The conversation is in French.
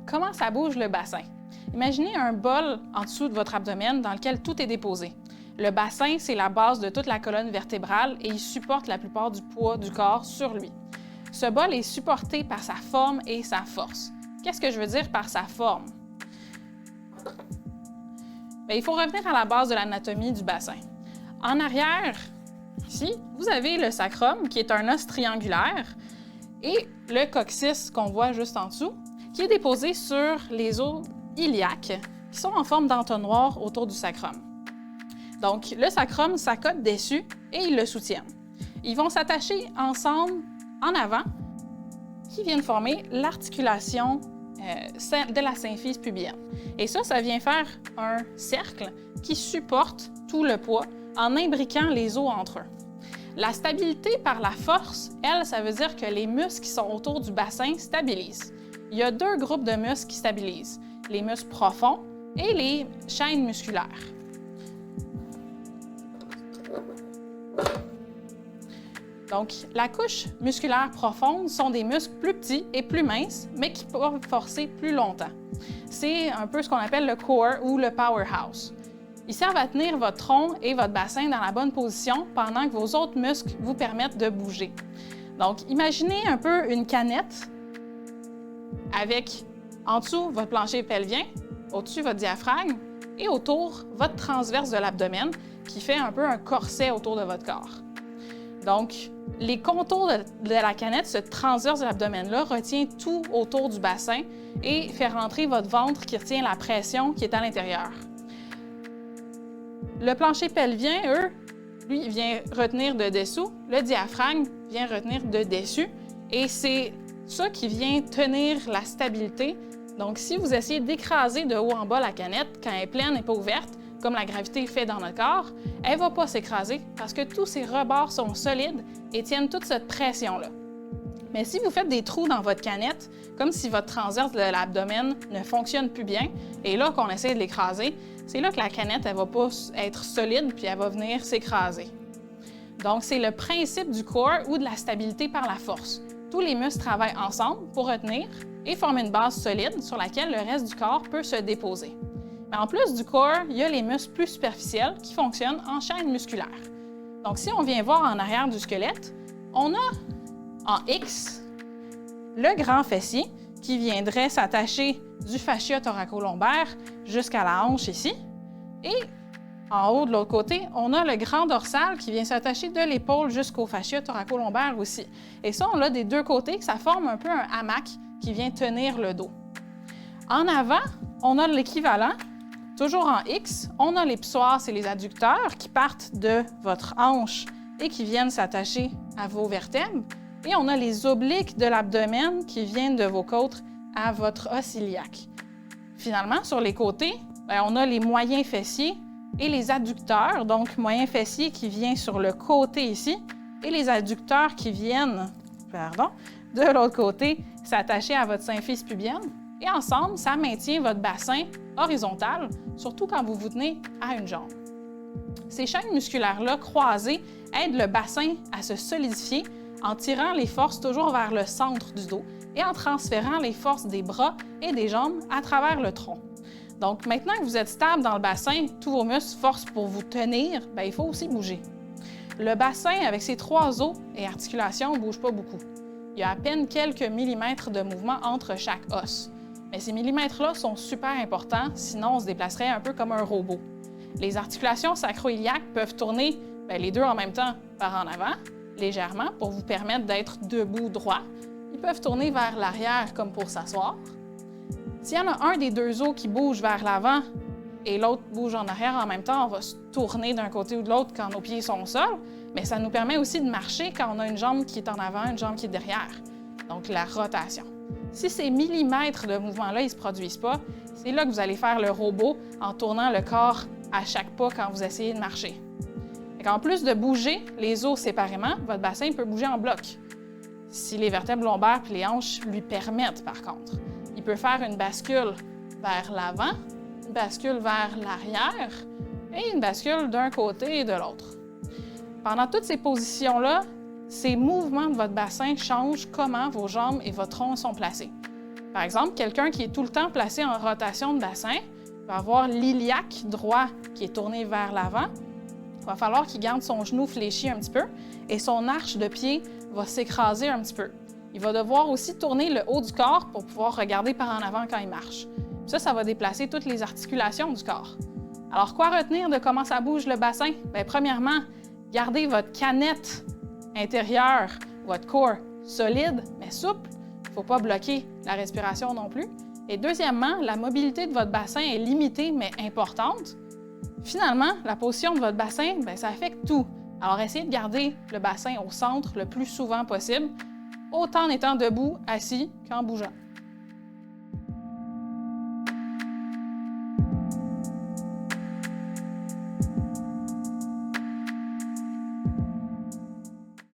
comment ça bouge le bassin? Imaginez un bol en dessous de votre abdomen dans lequel tout est déposé. Le bassin, c'est la base de toute la colonne vertébrale et il supporte la plupart du poids du corps sur lui. Ce bol est supporté par sa forme et sa force. Qu'est-ce que je veux dire par sa forme? Bien, il faut revenir à la base de l'anatomie du bassin. En arrière, ici, vous avez le sacrum, qui est un os triangulaire, et le coccyx qu'on voit juste en dessous, qui est déposé sur les os iliaques, qui sont en forme d'entonnoir autour du sacrum. Donc, le sacrum s'accote dessus et ils le soutiennent. Ils vont s'attacher ensemble en avant, qui viennent former l'articulation de la symphyse pubienne. Et ça vient faire un cercle qui supporte tout le poids en imbriquant les os entre eux. La stabilité par la force, elle, ça veut dire que les muscles qui sont autour du bassin stabilisent. Il y a deux groupes de muscles qui stabilisent, les muscles profonds et les chaînes musculaires. Donc, la couche musculaire profonde sont des muscles plus petits et plus minces, mais qui peuvent forcer plus longtemps. C'est un peu ce qu'on appelle le core ou le powerhouse. Ils servent à tenir votre tronc et votre bassin dans la bonne position pendant que vos autres muscles vous permettent de bouger. Donc, imaginez un peu une canette avec en dessous votre plancher pelvien, au-dessus votre diaphragme et autour votre transverse de l'abdomen qui fait un peu un corset autour de votre corps. Donc, les contours de la canette, ce transverse de l'abdomen-là, retient tout autour du bassin et fait rentrer votre ventre qui retient la pression qui est à l'intérieur. Le plancher pelvien, lui, vient retenir de dessous. Le diaphragme vient retenir de dessus. Et c'est ça qui vient tenir la stabilité. Donc, si vous essayez d'écraser de haut en bas la canette, quand elle est pleine et pas ouverte, comme la gravité fait dans notre corps, elle ne va pas s'écraser parce que tous ses rebords sont solides et tiennent toute cette pression-là. Mais si vous faites des trous dans votre canette, comme si votre transverse de l'abdomen ne fonctionne plus bien, et là qu'on essaie de l'écraser, c'est là que la canette ne va pas être solide puis elle va venir s'écraser. Donc, c'est le principe du core ou de la stabilité par la force. Tous les muscles travaillent ensemble pour retenir et former une base solide sur laquelle le reste du corps peut se déposer. Mais en plus du corps, il y a les muscles plus superficiels qui fonctionnent en chaîne musculaire. Donc, si on vient voir en arrière du squelette, on a en X le grand fessier qui viendrait s'attacher du fascia thoracolombaire jusqu'à la hanche ici. Et en haut de l'autre côté, on a le grand dorsal qui vient s'attacher de l'épaule jusqu'au fascia thoracolombaire aussi. Et ça, on l'a des deux côtés, ça forme un peu un hamac qui vient tenir le dos. En avant, on a l'équivalent. Toujours en X, on a les psoas et les adducteurs qui partent de votre hanche et qui viennent s'attacher à vos vertèbres. Et on a les obliques de l'abdomen qui viennent de vos côtes à votre os iliaque. Finalement, sur les côtés, on a les moyens fessiers et les adducteurs, donc moyens fessiers qui vient sur le côté ici et les adducteurs qui viennent, de l'autre côté, s'attacher à votre symphyse pubienne. Et ensemble, ça maintient votre bassin horizontal, surtout quand vous vous tenez à une jambe. Ces chaînes musculaires-là croisées aident le bassin à se solidifier en tirant les forces toujours vers le centre du dos et en transférant les forces des bras et des jambes à travers le tronc. Donc, maintenant que vous êtes stable dans le bassin, tous vos muscles forcent pour vous tenir, il faut aussi bouger. Le bassin, avec ses trois os et articulations, ne bouge pas beaucoup. Il y a à peine quelques millimètres de mouvement entre chaque os. Mais ces millimètres-là sont super importants, sinon on se déplacerait un peu comme un robot. Les articulations sacro-iliaques peuvent tourner les deux en même temps par en avant, légèrement, pour vous permettre d'être debout droit. Ils peuvent tourner vers l'arrière comme pour s'asseoir. S'il y en a un des deux os qui bouge vers l'avant et l'autre bouge en arrière en même temps, on va se tourner d'un côté ou de l'autre quand nos pieds sont au sol, mais ça nous permet aussi de marcher quand on a une jambe qui est en avant, une jambe qui est derrière. Donc la rotation. Si ces millimètres de mouvement-là ne se produisent pas, c'est là que vous allez faire le robot en tournant le corps à chaque pas quand vous essayez de marcher. En plus de bouger les os séparément, votre bassin peut bouger en bloc. Si les vertèbres lombaires et les hanches lui permettent, par contre. Il peut faire une bascule vers l'avant, une bascule vers l'arrière et une bascule d'un côté et de l'autre. Pendant toutes ces positions-là, ces mouvements de votre bassin changent comment vos jambes et votre tronc sont placés. Par exemple, quelqu'un qui est tout le temps placé en rotation de bassin va avoir l'iliaque droit qui est tourné vers l'avant. Il va falloir qu'il garde son genou fléchi un petit peu et son arche de pied va s'écraser un petit peu. Il va devoir aussi tourner le haut du corps pour pouvoir regarder par en avant quand il marche. Ça va déplacer toutes les articulations du corps. Alors, quoi retenir de comment ça bouge le bassin? Bien, premièrement, gardez votre canette intérieure, votre corps solide mais souple. Il ne faut pas bloquer la respiration non plus. Et deuxièmement, la mobilité de votre bassin est limitée mais importante. Finalement, la position de votre bassin, bien, ça affecte tout. Alors, essayez de garder le bassin au centre le plus souvent possible, autant en étant debout, assis qu'en bougeant.